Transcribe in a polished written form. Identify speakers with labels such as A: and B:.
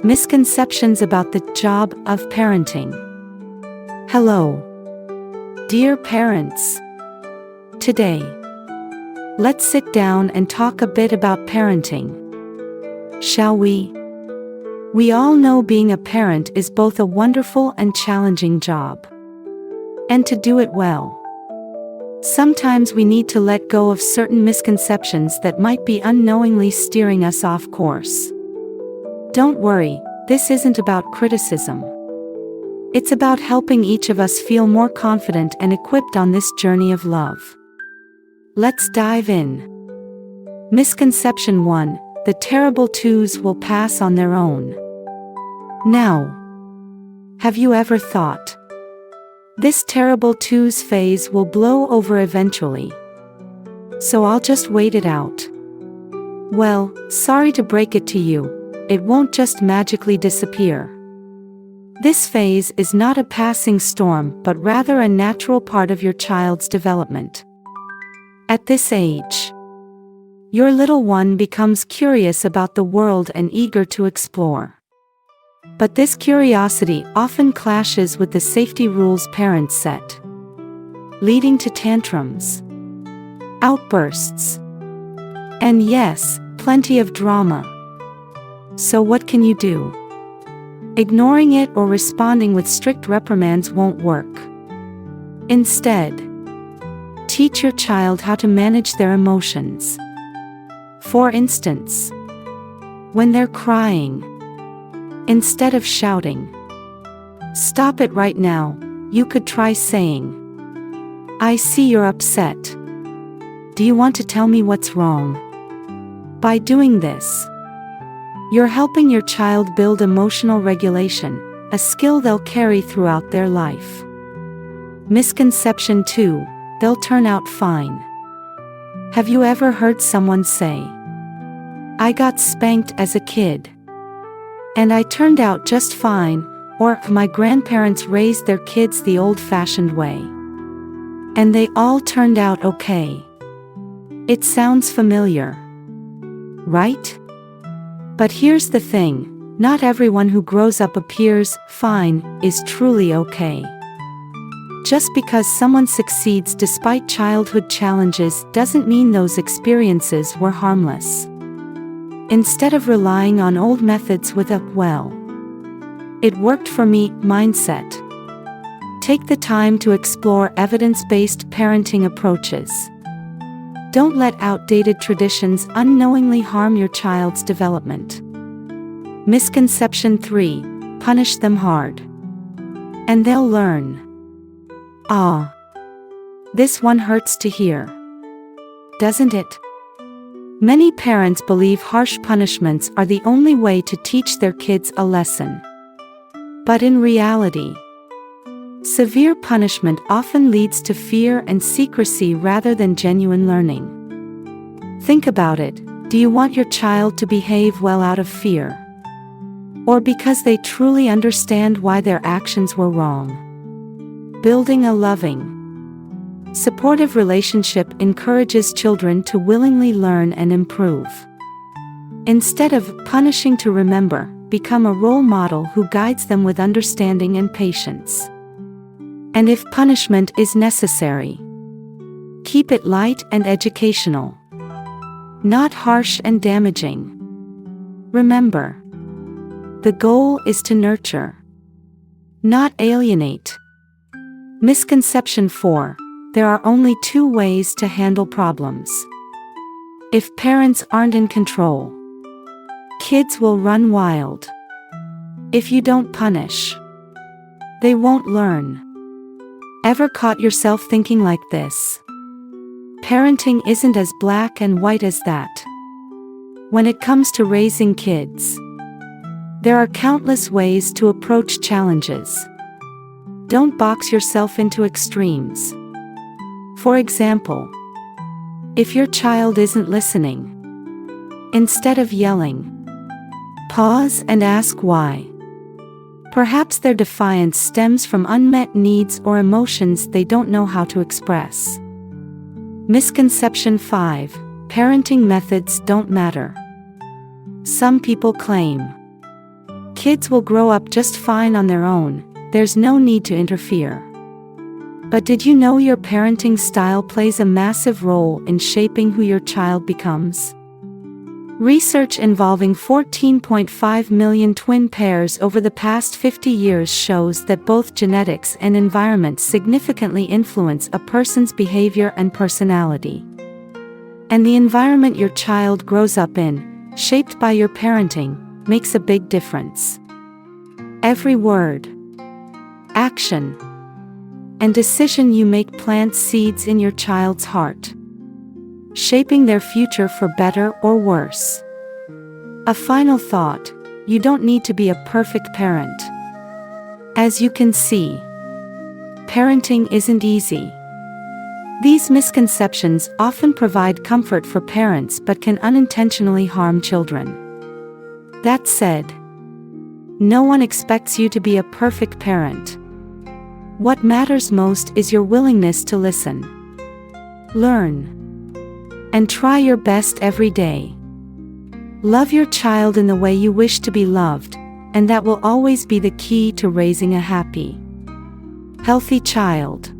A: Misconceptions about the job of parenting. Hello, dear parents. Today, let's sit down and talk a bit about parenting. Shall we? We all know being a parent is both a wonderful and challenging job. And to do it well, sometimes we need to let go of certain misconceptions that might be unknowingly steering us off course. Don't worry, this isn't about criticism. It's about helping each of us feel more confident and equipped on this journey of love. Let's dive in. Misconception 1: the terrible twos will pass on their own. Now, have you ever thought, this terrible twos phase will blow over eventually, so I'll just wait it out? Well, sorry to break it to you, it won't just magically disappear. This phase is not a passing storm but rather a natural part of your child's development. At this age, your little one becomes curious about the world and eager to explore. But this curiosity often clashes with the safety rules parents set, leading to tantrums, outbursts, and yes, plenty of drama. So what can you do? Ignoring it or responding with strict reprimands won't work. Instead, teach your child how to manage their emotions. For instance, when they're crying, instead of shouting, "Stop it right now," you could try saying, "I see you're upset. Do you want to tell me what's wrong?" By doing this, you're helping your child build emotional regulation, a skill they'll carry throughout their life. Misconception 2: they'll turn out fine. Have you ever heard someone say, "I got spanked as a kid, and I turned out just fine," or "My grandparents raised their kids the old-fashioned way, and they all turned out okay"? It sounds familiar, right? But here's the thing, not everyone who grows up appears fine is truly okay. Just because someone succeeds despite childhood challenges doesn't mean those experiences were harmless. Instead of relying on old methods with a "well, it worked for me" mindset, take the time to explore evidence-based parenting approaches. Don't let outdated traditions unknowingly harm your child's development. Misconception 3: punish them hard, and they'll learn. Ah, this one hurts to hear, doesn't it? Many parents believe harsh punishments are the only way to teach their kids a lesson. But in reality, severe punishment often leads to fear and secrecy rather than genuine learning. Think about it, do you want your child to behave well out of fear? Or because they truly understand why their actions were wrong? Building a loving, supportive relationship encourages children to willingly learn and improve. Instead of punishing to remember, become a role model who guides them with understanding and patience. And if punishment is necessary, keep it light and educational, not harsh and damaging. Remember, the goal is to nurture, not alienate. Misconception 4: there are only 2 ways to handle problems. If parents aren't in control, kids will run wild. If you don't punish, they won't learn. Ever caught yourself thinking like this? Parenting isn't as black and white as that. When it comes to raising kids, there are countless ways to approach challenges. Don't box yourself into extremes. For example, if your child isn't listening, instead of yelling, pause and ask why. Perhaps their defiance stems from unmet needs or emotions they don't know how to express. Misconception 5: parenting methods don't matter. Some people claim Kids will grow up just fine on their own, there's no need to interfere. But did you know your parenting style plays a massive role in shaping who your child becomes? Research involving 14.5 million twin pairs over the past 50 years shows that both genetics and environment significantly influence a person's behavior and personality. And the environment your child grows up in, shaped by your parenting, makes a big difference. Every word, action, and decision you make plants seeds in your child's heart, shaping their future for better or worse. A final thought: you don't need to be a perfect parent. As you can see, parenting isn't easy. These misconceptions often provide comfort for parents but can unintentionally harm children. That said, no one expects you to be a perfect parent. What matters most is your willingness to listen, learn, and try your best every day. Love your child in the way you wish to be loved, and that will always be the key to raising a happy, healthy child.